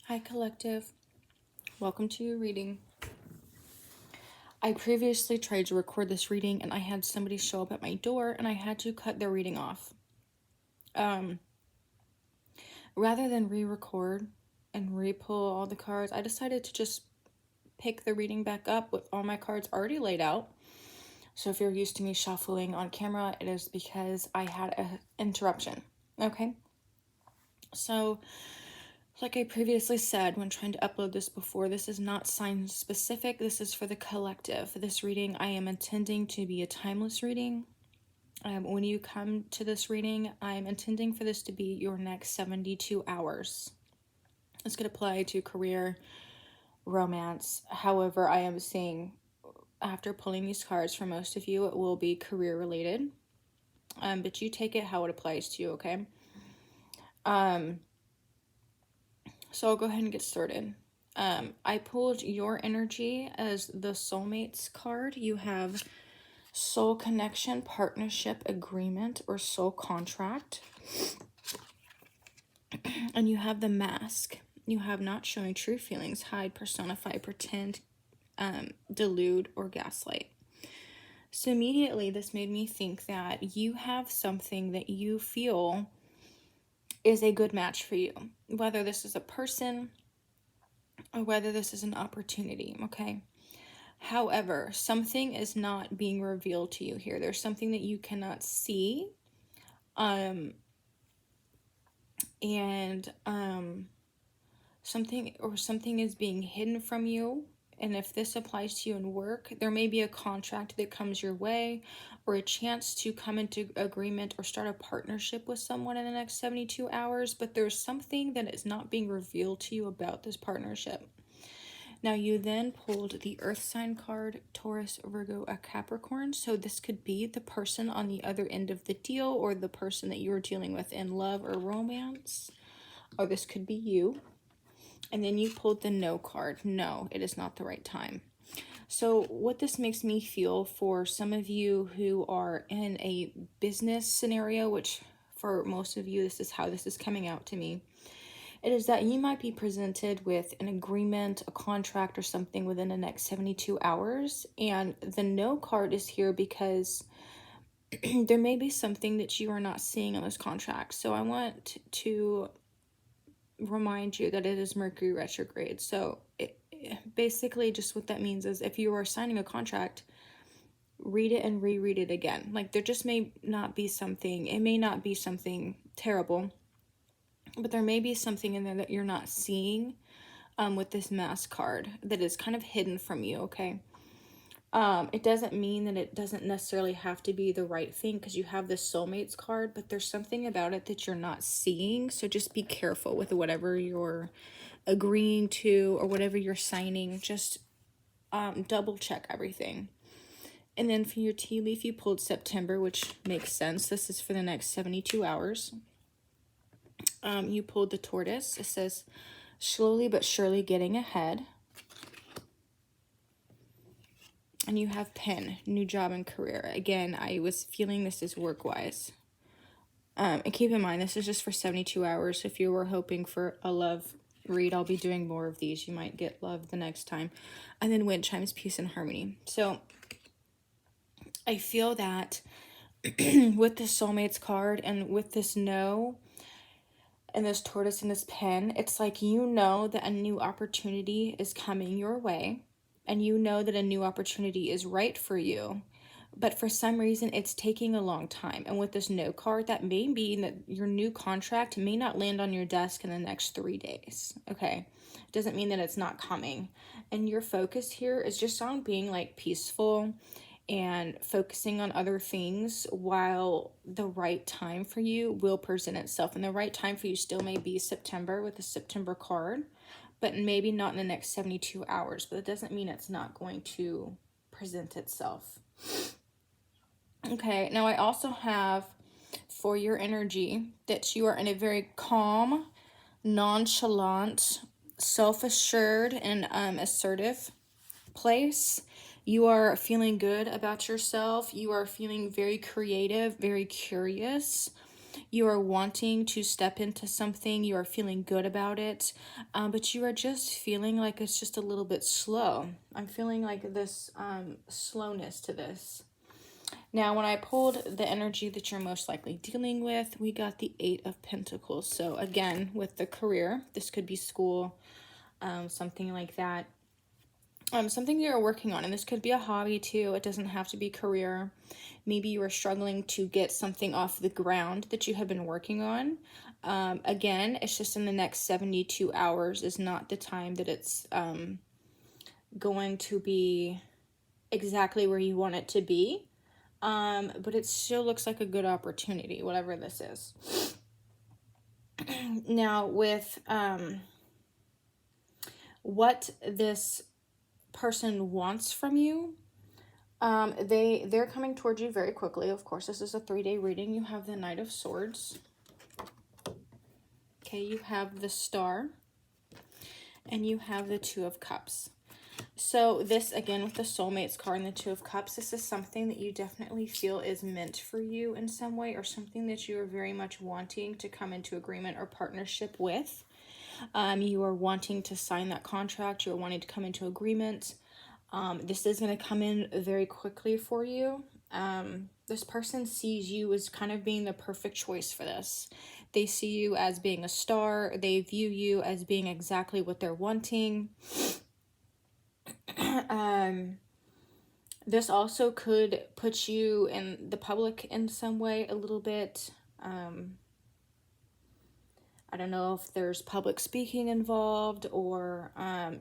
Hi, Collective. Welcome to your reading. I previously tried to record this reading and I had somebody show up at my door and I had to cut their reading off. Rather than re-record and re-pull all the cards, I decided to just pick the reading back up with all my cards already laid out. So if you're used to me shuffling on camera, it is because I had an interruption. Okay? So, like I previously said when trying to upload this before, this is not sign specific. This is for the collective. This reading I am intending to be a timeless reading. When you come to this reading, I'm intending for this to be your next 72 hours. This could apply to career, romance. However, I am seeing after pulling these cards for most of you, it will be career related. But you take it how it applies to you, okay? So I'll go ahead and get started. I pulled your energy as the soulmates card. You have soul connection, partnership, agreement, or soul contract. And you have the mask. You have not showing true feelings, hide, personify, pretend, delude, or gaslight. So immediately this made me think that you have something that you feel is a good match for you. Whether this is a person or whether this is an opportunity, okay? However, something is not being revealed to you here. There's something that you cannot see. Something is being hidden from you. And if this applies to you in work, there may be a contract that comes your way or a chance to come into agreement or start a partnership with someone in the next 72 hours, but there's something that is not being revealed to you about this partnership. Now, you then pulled the Earth sign card, Taurus, Virgo, a Capricorn. So this could be the person on the other end of the deal or the person that you're dealing with in love or romance. Or this could be you. And then you pulled the No card. No, it is not the right time. So what this makes me feel for some of you who are in a business scenario, which for most of you, this is how this is coming out to me. It is that you might be presented with an agreement, a contract, or something within the next 72 hours. And the No card is here because there may be something that you are not seeing on this contract. So I want to remind you that it is Mercury retrograde. So basically just what that means is if you are signing a contract, read it and reread it again. Like there just may not be something, it may not be something terrible, but there may be something in there that you're not seeing with this mask card that is kind of hidden from you, okay? It doesn't mean that it doesn't necessarily have to be the right thing because you have the soulmates card, but there's something about it that you're not seeing. So just be careful with whatever you're agreeing to or whatever you're signing. Just double check everything. And then for your tea leaf, you pulled September, which makes sense. This is for the next 72 hours. You pulled the tortoise. It says, slowly but surely getting ahead. And you have pen, new job and career. Again, I was feeling this is work-wise. And keep in mind, this is just for 72 hours. If you were hoping for a love read, I'll be doing more of these. You might get love the next time. And then wind chimes, peace and harmony. So I feel that with this soulmates card and with this no and this tortoise and this pen, it's like you know that a new opportunity is coming your way. And you know that a new opportunity is right for you, but for some reason it's taking a long time. And with this no card, that may mean that your new contract may not land on your desk in the next 3 days, okay? It doesn't mean that it's not coming. And your focus here is just on being like peaceful and focusing on other things while the right time for you will present itself. And the right time for you still may be September with the September card, but maybe not in the next 72 hours. But it doesn't mean it's not going to present itself. Okay, now I also have for your energy that you are in a very calm, nonchalant, self-assured, and assertive place. You are feeling good about yourself. You are feeling very creative, very curious. You are wanting to step into something. You are feeling good about it. But you are just feeling like it's just a little bit slow. I'm feeling like this slowness to this. Now, when I pulled the energy that you're most likely dealing with, we got the Eight of Pentacles. So again, with the career, this could be school, something like that. Something you're working on, and this could be a hobby too. It doesn't have to be career. Maybe you are struggling to get something off the ground that you have been working on. Again, it's just in the next 72 hours is not the time that it's going to be exactly where you want it to be. But it still looks like a good opportunity, whatever this is. Now, with what this person wants from you, they're coming towards you very quickly. Of course, this is a 3-day reading. You have the Knight of Swords. Okay, you have the Star, and you have the Two of Cups. So this, again, with the Soulmates card and the Two of Cups, this is something that you definitely feel is meant for you in some way, or something that you are very much wanting to come into agreement or partnership with. You are wanting to sign that contract. You're wanting to come into agreement. This is going to come in very quickly for you. This person sees you as kind of being the perfect choice for this. They see you as being a star. They view you as being exactly what they're wanting. This also could put you in the public in some way a little bit. I don't know if there's public speaking involved, or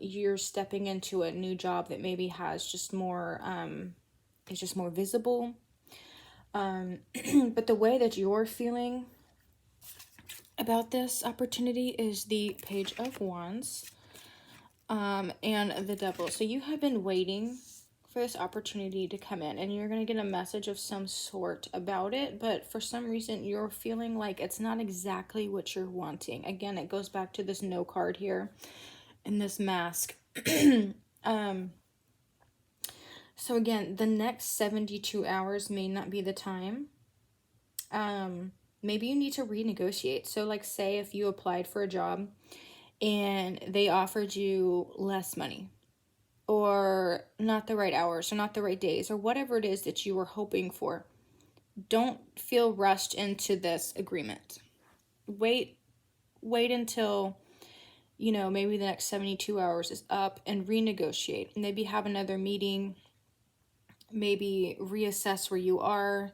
you're stepping into a new job that maybe has just more, is just more visible. But the way that you're feeling about this opportunity is the Page of Wands and the Devil. So you have been waiting for this opportunity to come in, and you're going to get a message of some sort about it, but for some reason you're feeling like it's not exactly what you're wanting. Again, it goes back to this No card here in this mask. So again, the next 72 hours may not be the time. Maybe you need to renegotiate. So like, say if you applied for a job and they offered you less money, or not the right hours, or not the right days, or whatever it is that you were hoping for, don't feel rushed into this agreement. Wait until, you know, maybe the next 72 hours is up, and renegotiate. Maybe have another meeting, maybe reassess where you are,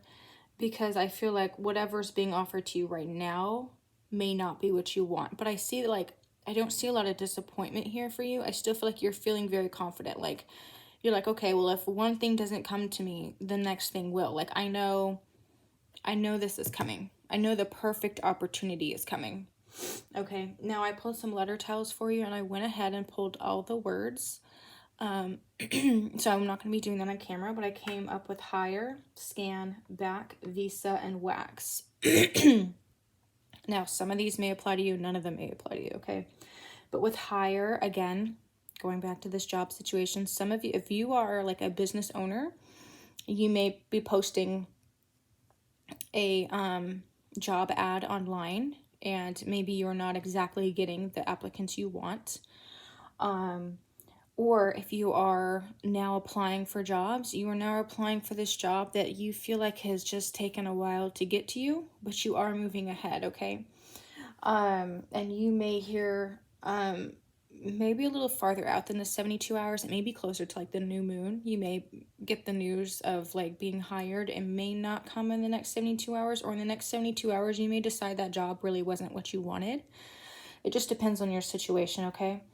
because I feel like whatever's being offered to you right now may not be what you want. But I see, like, I don't see a lot of disappointment here for you. I still feel like you're feeling very confident. Like, you're like, okay, well, if one thing doesn't come to me, the next thing will. Like, I know this is coming. I know the perfect opportunity is coming. Okay, now I pulled some letter tiles for you, and I went ahead and pulled all the words. So I'm not going to be doing that on camera, but I came up with hire, scan, back, visa, and wax. Now, some of these may apply to you, none of them may apply to you, okay? But with hire, again, going back to this job situation, some of you, if you are like a business owner, you may be posting a job ad online, and maybe you're not exactly getting the applicants you want. Or if you are now applying for jobs, you are now applying for this job that you feel like has just taken a while to get to you, but you are moving ahead, okay? And you may hear, maybe a little farther out than the 72 hours, it may be closer to like the new moon. You may get the news of like being hired. It may not come in the next 72 hours, or in the next 72 hours, you may decide that job really wasn't what you wanted. It just depends on your situation, okay?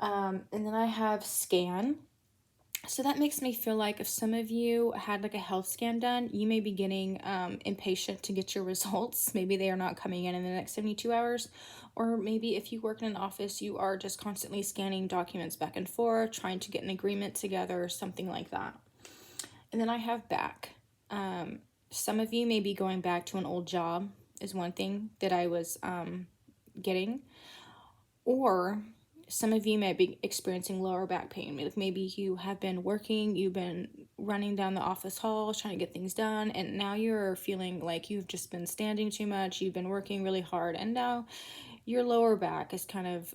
And then I have scan. So that makes me feel like if some of you had like a health scan done, you may be getting impatient to get your results. Maybe they are not coming in the next 72 hours. Or maybe if you work in an office, you are just constantly scanning documents back and forth, trying to get an agreement together, or something like that. And then I have back. Some of you may be going back to an old job is one thing that I was getting. Or some of you may be experiencing lower back pain. Like maybe you have been working, you've been running down the office halls trying to get things done, and now you're feeling like you've just been standing too much, you've been working really hard, and now your lower back is kind of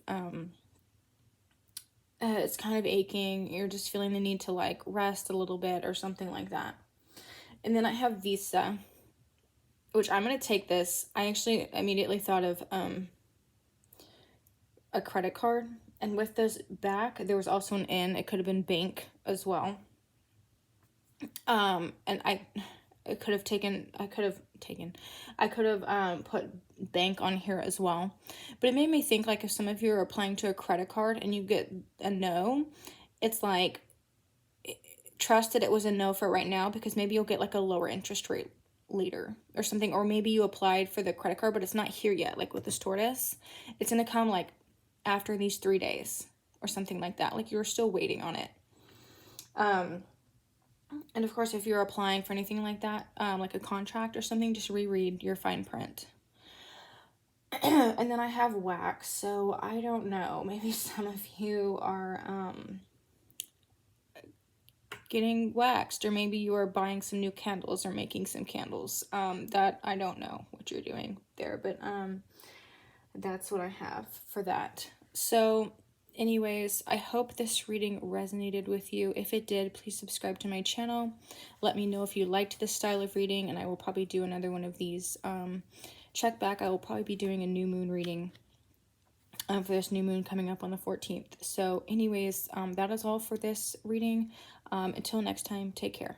it's kind of aching. You're just feeling the need to like rest a little bit or something like that. And then I have Visa, which I'm going to take this. I actually immediately thought of a credit card. And with this back, there was also an N. It could have been bank as well. And I could have put bank on here as well. But it made me think, like, if some of you are applying to a credit card and you get a no, it's like, trust that it was a no for right now, because maybe you'll get like a lower interest rate later or something. Or maybe you applied for the credit card, but it's not here yet. Like with this tortoise, it's going to come like after these 3 days or something like that. Like you're still waiting on it. And of course, if you're applying for anything like that, like a contract or something, just reread your fine print. And then I have wax. So I don't know, maybe some of you are getting waxed, or maybe you are buying some new candles or making some candles. That I don't know what you're doing there, but that's what I have for that. So anyways, I hope this reading resonated with you. If it did, please subscribe to my channel. Let me know if you liked this style of reading, and I will probably do another one of these. Check back. I will probably be doing a new moon reading for this new moon coming up on the 14th. So anyways, that is all for this reading. Until next time, take care.